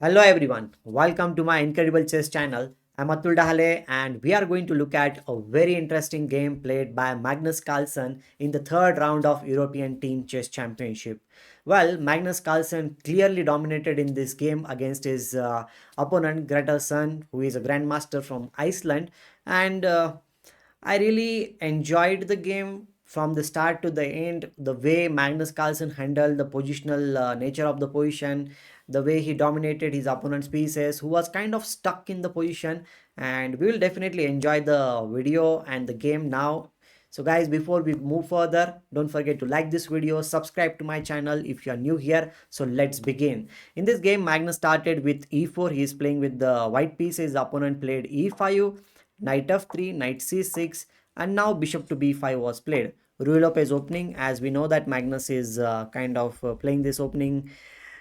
Hello everyone, welcome to my Incredible Chess channel. I'm Atul Dahale and we are going to look at a very interesting game played by Magnus Carlsen in the third round of European Team Chess Championship. Well, Magnus Carlsen clearly dominated in this game against his opponent Gretarsson, who is a grandmaster from Iceland, and I really enjoyed the game from the start to the end. The way Magnus Carlsen handled the positional nature of the position, the way he dominated his opponent's pieces, who was kind of stuck in the position. And we will definitely enjoy the video and the game now. So guys, before we move further, don't forget to like this video, subscribe to my channel if you are new here. So let's begin. In this game, Magnus started with e4. He is playing with the white pieces. His opponent played e5, knight f3, knight c6, and now bishop to b5 was played. Ruy Lopez opening, as we know that Magnus is playing this opening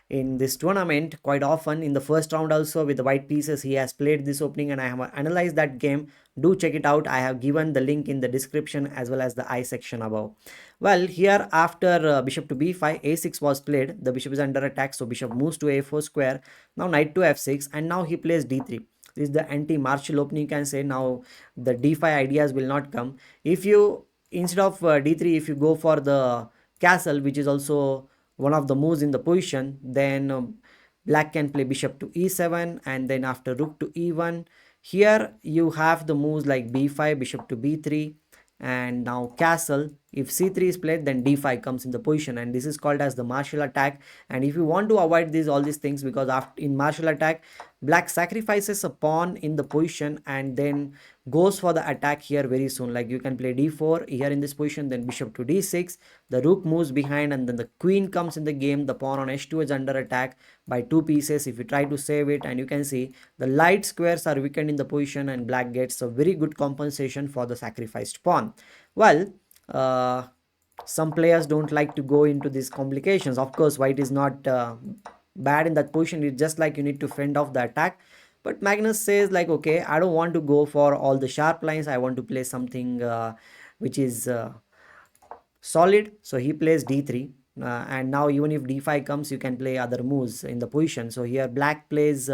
in this tournament quite often. In the first round also with the white pieces he has played this opening, and I have analyzed that game. Do check it out. I have given the link in the description as well as the I section above. Well, here after bishop to b5, a6 was played. The bishop is under attack, so bishop moves to a4 square. Now knight to f6, and now he plays d3. This is the anti-martial opening, you can say. Now the d5 ideas will not come. If you, instead of d3, if you go for the castle, which is also one of the moves in the position, then black can play bishop to e7, and then after rook to e1. Here you have the moves like b5, bishop to b3, and now castle. If c3 is played, then d5 comes in the position, and this is called as the martial attack. And if you want to avoid all these things, because after in martial attack, black sacrifices a pawn in the position and then goes for the attack here very soon. Like you can play d4 here in this position, then bishop to d6, the rook moves behind, and then the queen comes in the game. The pawn on h2 is under attack by two pieces. If you try to save it, and you can see the light squares are weakened in the position, and black gets a very good compensation for the sacrificed pawn. Well, some players don't like to go into these complications. Of course, white is not bad in that position. It's just like you need to fend off the attack. But Magnus says like, okay, I don't want to go for all the sharp lines. I want to play something which is solid. So he plays d3. And now even if d5 comes, you can play other moves in the position. So here black plays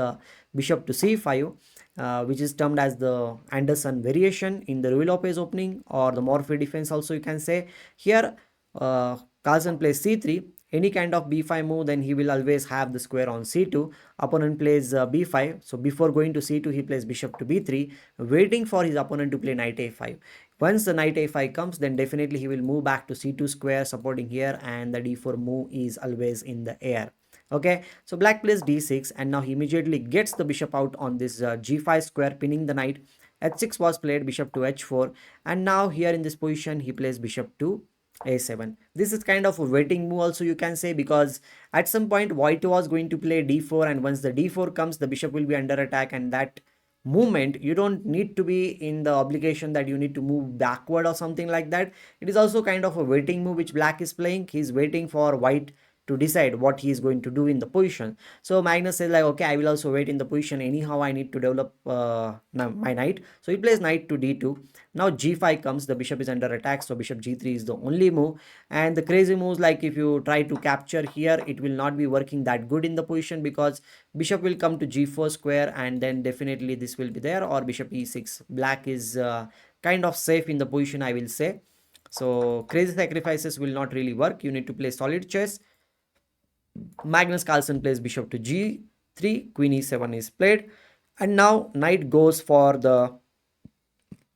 bishop to c5, which is termed as the Anderson variation in the Ruy Lopez opening, or the Morphy defense also you can say. Here Carlsen plays c3. Any kind of b5 move, then he will always have the square on c2. Opponent plays b5. So before going to c2, he plays bishop to b3, waiting for his opponent to play knight a5. Once the knight a5 comes, then definitely he will move back to c2 square supporting here, and the d4 move is always in the air. Okay, so black plays d6, and now he immediately gets the bishop out on this g5 square, pinning the knight. h6 was played, bishop to h4, and now here in this position he plays bishop to a7. This is kind of a waiting move also you can say, because at some point white was going to play d4, and once the d4 comes, the bishop will be under attack, and that movement you don't need to be in the obligation that you need to move backward or something like that. It is also kind of a waiting move which black is playing. He's waiting for white to decide what he is going to do in the position. So Magnus says like, okay, I will also wait in the position. Anyhow, I need to develop my knight. So he plays knight to d2. Now g5 comes, the bishop is under attack, so bishop g3 is the only move. And the crazy moves, like if you try to capture here, it will not be working that good in the position, because bishop will come to g4 square, and then definitely this will be there, or bishop e6. Black is kind of safe in the position, I will say. So crazy sacrifices will not really work. You need to play solid chess. Magnus Carlsen plays bishop to g3, queen e7 is played, and now knight goes for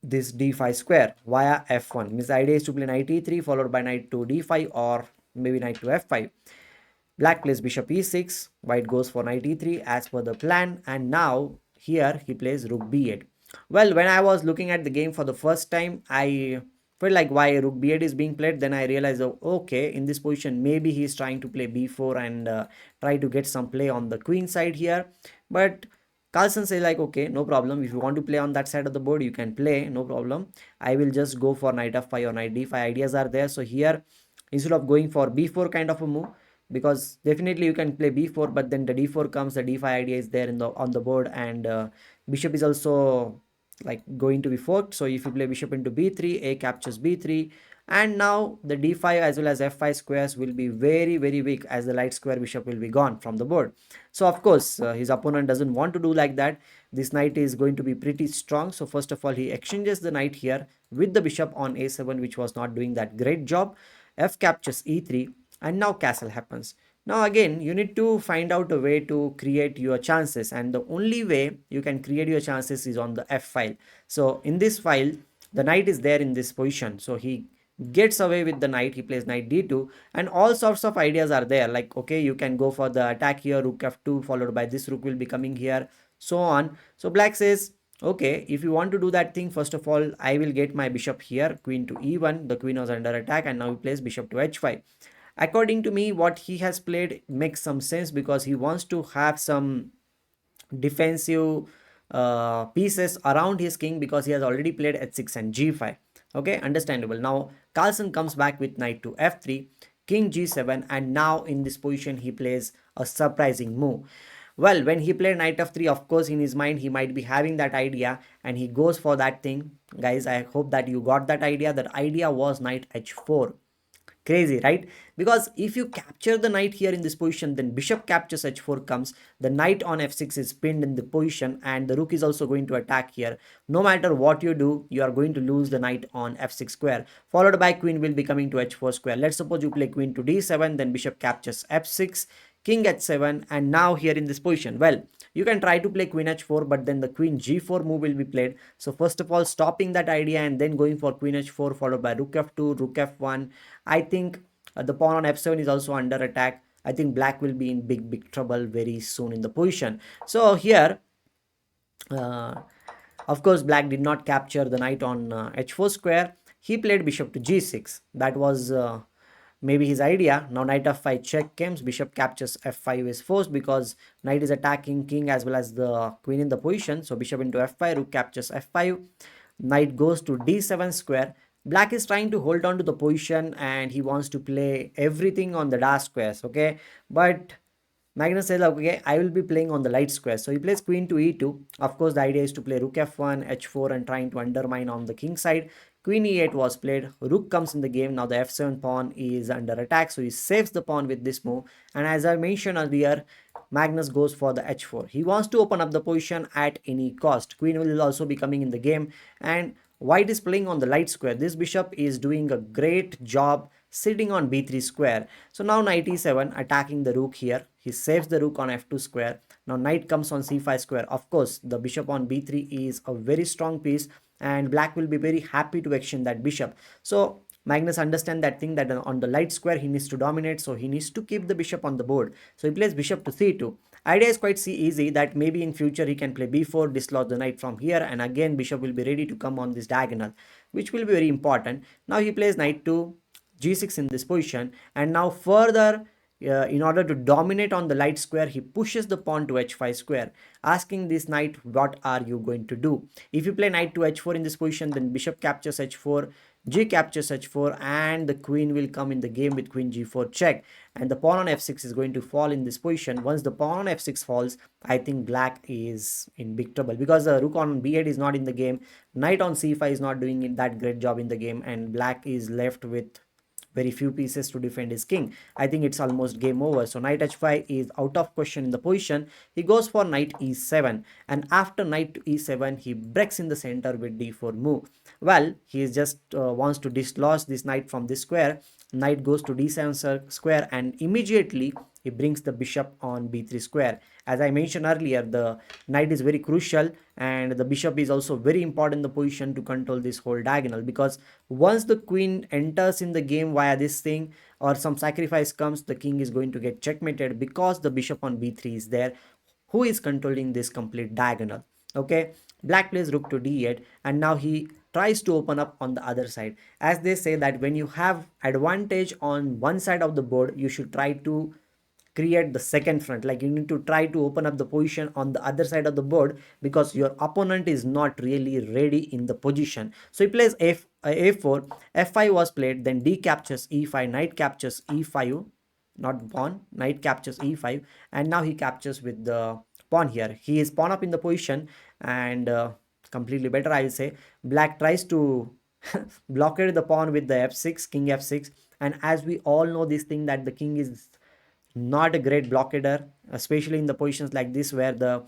this d5 square via f1. Means the idea is to play knight e3 followed by knight to d5, or maybe knight to f5. Black plays bishop e6, white goes for knight e3 as per the plan, and now here he plays rook b8. Well, when I was looking at the game for the first time, I felt like why rook b8 is being played. Then I realized, oh, okay, in this position maybe he is trying to play b4 and try to get some play on the queen side here. But Carlsen says like, okay, no problem. If you want to play on that side of the board, you can play, no problem. I will just go for knight f5 or knight d5. Ideas are there. So here, instead of going for b4 kind of a move, because definitely you can play b4, but then the d4 comes, the d5 idea is there in the on the board, and bishop is also like going to be forked. So if you play bishop into b3, a captures b3, And now the d5 as well as f5 squares will be very weak, as the light square bishop will be gone from the board. So of course his opponent doesn't want to do like that. This knight is going to be pretty strong. So first of all, he exchanges the knight here with the bishop on a7, which was not doing that great job. F captures e3, and now castle happens. Now again, you need to find out a way to create your chances, and the only way you can create your chances is on the f file. So in this file, the knight is there in this position, so he gets away with the knight. He plays knight d2, and all sorts of ideas are there, like okay, you can go for the attack here, rook f2, followed by this rook will be coming here, so on. So black says, okay, if you want to do that thing, first of all, I will get my bishop here, queen to e1, the queen was under attack, and now he plays bishop to h5. According to me, what he has played makes some sense, because he wants to have some defensive pieces around his king, because he has already played h6 and g5. Okay, understandable. Now Carlsen comes back with knight to f3, king g7, and now in this position he plays a surprising move. Well, when he played knight f3, of course in his mind he might be having that idea, and he goes for that thing. Guys, I hope that you got that idea. That idea was knight h4. Crazy, right? Because if you capture the knight here in this position, then bishop captures h4 comes, the knight on f6 is pinned in the position, and the rook is also going to attack here. No matter what you do, you are going to lose the knight on f6 square, followed by queen will be coming to h4 square. Let's suppose you play queen to d7, then bishop captures f6, king h7, and now here in this position, well, you can try to play queen h4, but then the queen g4 move will be played. So first of all, stopping that idea and then going for queen h4, followed by rook f2, rook f1. I think the pawn on f7 is also under attack. I think black will be in big trouble very soon in the position. So here, uh, of course, black did not capture the knight on h4 square. He played bishop to g6. That was maybe his idea. Now knight f5 check comes, bishop captures f5 is forced, because knight is attacking king as well as the queen in the position. So bishop into f5, rook captures f5, knight goes to d7 square. Black is trying to hold on to the position, and he wants to play everything on the dark squares, okay? But Magnus says, okay, I will be playing on the light square. So he plays queen to e2. Of course, the idea is to play rook f1, h4, and trying to undermine on the king side. Queen e8 was played. Rook comes in the game. Now the f7 pawn is under attack. So he saves the pawn with this move. And as I mentioned earlier, Magnus goes for the h4. He wants to open up the position at any cost. Queen will also be coming in the game. And white is playing on the light square. This bishop is doing a great job sitting on b3 square. So now knight e7 attacking the rook here. He saves the rook on f2 square. Now knight comes on c5 square. Of course, the bishop on b3 is a very strong piece, and black will be very happy to exchange that bishop. So Magnus understands that thing, that on the light square he needs to dominate, so he needs to keep the bishop on the board. So he plays bishop to c2. Idea is quite easy, that maybe in future he can play b4, dislodge the knight from here, and again bishop will be ready to come on this diagonal, which will be very important. Now he plays knight to g6 in this position, and now further in order to dominate on the light square, he pushes the pawn to h5 square, asking this knight, what are you going to do? If you play knight to h4 in this position, then bishop captures h4, g captures h4, and the queen will come in the game with queen g4 check, and the pawn on f6 is going to fall in this position. Once the pawn on f6 falls, I think black is in big trouble, because the rook on b8 is not in the game, knight on c5 is not doing that great job in the game, and black is left with very few pieces to defend his king. I think it's almost game over. So knight h5 is out of question in the position. He goes for knight e7, and after knight to e7, he breaks in the center with d4 move. Well, he just wants to dislodge this knight from this square. Knight goes to d7 square, and immediately he brings the bishop on b3 square. As I mentioned earlier, the knight is very crucial, and the bishop is also very important in the position to control this whole diagonal, because once the queen enters in the game via this thing, or some sacrifice comes, the king is going to get checkmated, because the bishop on b3 is there, who is controlling this complete diagonal. Okay, black plays rook to d8, and now he tries to open up on the other side. As they say that when you have advantage on one side of the board, you should try to create the second front, like you need to try to open up the position on the other side of the board, because your opponent is not really ready in the position. So he plays a4, f5 was played, then d captures e5, knight captures e5, not pawn, knight captures e5, and now he captures with the pawn here. He is pawn up in the position, and completely better, I will say. Black tries to blockaded the pawn with the f6, king f6. And as we all know this thing, that the king is not a great blockader, especially in the positions like this where the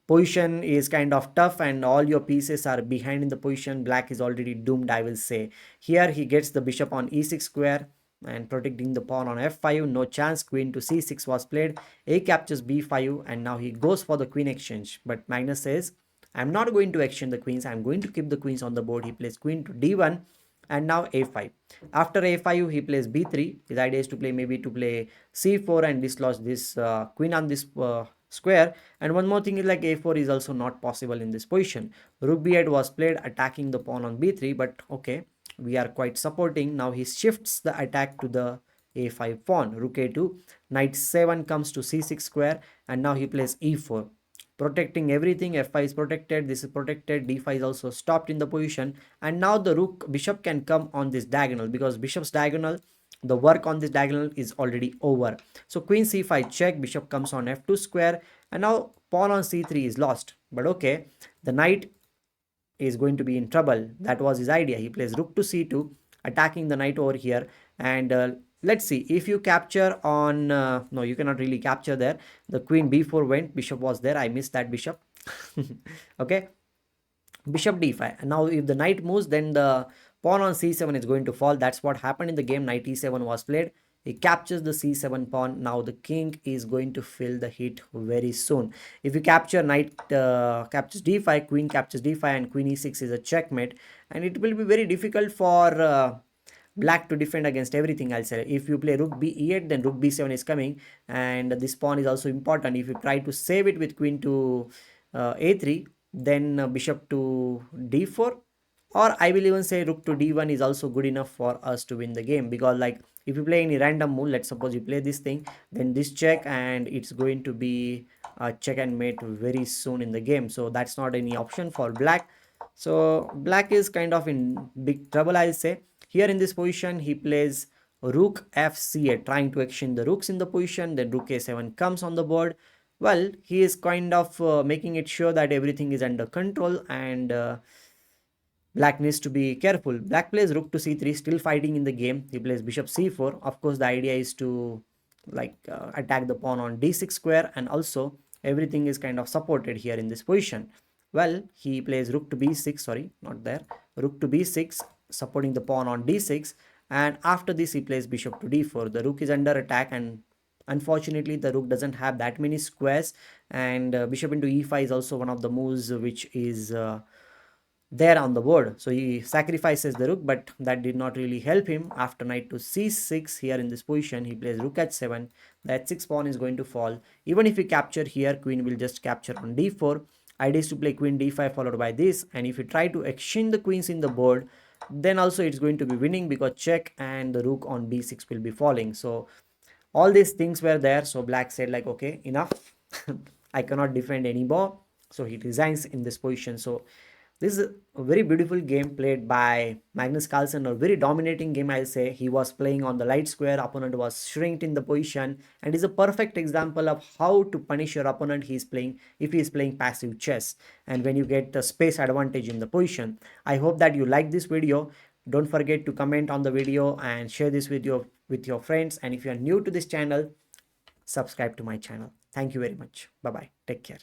position is kind of tough and all your pieces are behind in the position. Black is already doomed, I will say. Here he gets the bishop on e6 square and protecting the pawn on f5. No chance. Queen to c6 was played. A captures b5 and now he goes for the queen exchange, but Magnus says, I'm not going to exchange the queens, I'm going to keep the queens on the board. He plays queen to d1 and now a5. After a5 he plays b3. His idea is to play, maybe to play c4 and dislodge this queen on this square. And one more thing is like a4 is also not possible in this position. Rook b8 was played, attacking the pawn on b3, but okay, we are quite supporting. Now he shifts the attack to the a5 pawn. Rook a2, knight 7 comes to c6 square, and now he plays e4, protecting everything. f5 is protected, this is protected, d5 is also stopped in the position. And now the rook bishop can come on this diagonal, because bishop's diagonal, the work on this diagonal is already over. So queen c5 check, bishop comes on f2 square, and now pawn on c3 is lost. But okay, the knight is going to be in trouble. That was his idea. He plays rook to c2, attacking the knight over here. And let's see, if you capture on no, you cannot really capture there. The queen b4 went, bishop was there, I missed that bishop. Okay, bishop d5. And now if the knight moves, then the pawn on c7 is going to fall. That's what happened in the game. Knight e7 was played. He captures the c7 pawn. Now the king is going to feel the heat very soon. If you capture, knight captures d5, queen captures d5, and queen e6 is a checkmate. And it will be very difficult for black to defend against everything, I'll say. If you play rook b e8, then rook b7 is coming, and this pawn is also important. If you try to save it with queen to a3, then bishop to d4, or I will even say rook to d1 is also good enough for us to win the game. Because like, if you play any random move, let's suppose you play this thing, then this check, and it's going to be a check and mate very soon in the game. So that's not any option for black. So black is kind of in big trouble, I'll say. Here in this position, he plays rook f8, trying to exchange the rooks in the position. Then rook a7 comes on the board. Well, he is kind of making it sure that everything is under control, and black needs to be careful. Black plays rook to c3, still fighting in the game. He plays bishop c4. Of course, the idea is to like attack the pawn on d6 square, and also everything is kind of supported here in this position. Well, he plays rook to b6, sorry, not there, rook to b6, supporting the pawn on d6. And after this, he plays bishop to d4. The rook is under attack, and unfortunately the rook doesn't have that many squares. And bishop into e5 is also one of the moves which is there on the board. So he sacrifices the rook, but that did not really help him. After knight to c6, here in this position, he plays rook h7. The h6 pawn is going to fall. Even if we capture here, queen will just capture on d4. Idea is to play queen d5 followed by this. And if you try to exchange the queens in the board, then also it's going to be winning, because check, and the rook on b6 will be falling. So all these things were there. So black said like, okay, enough. I cannot defend anymore. So he resigns in this position. So this is a very beautiful game played by Magnus Carlsen, a very dominating game, I'll say. He was playing on the light square, opponent was shrinked in the position, and is a perfect example of how to punish your opponent if he is playing passive chess, and when you get the space advantage in the position. I hope that you like this video. Don't forget to comment on the video and share this video with your friends. And if you are new to this channel, subscribe to my channel. Thank you very much. Bye bye. Take care.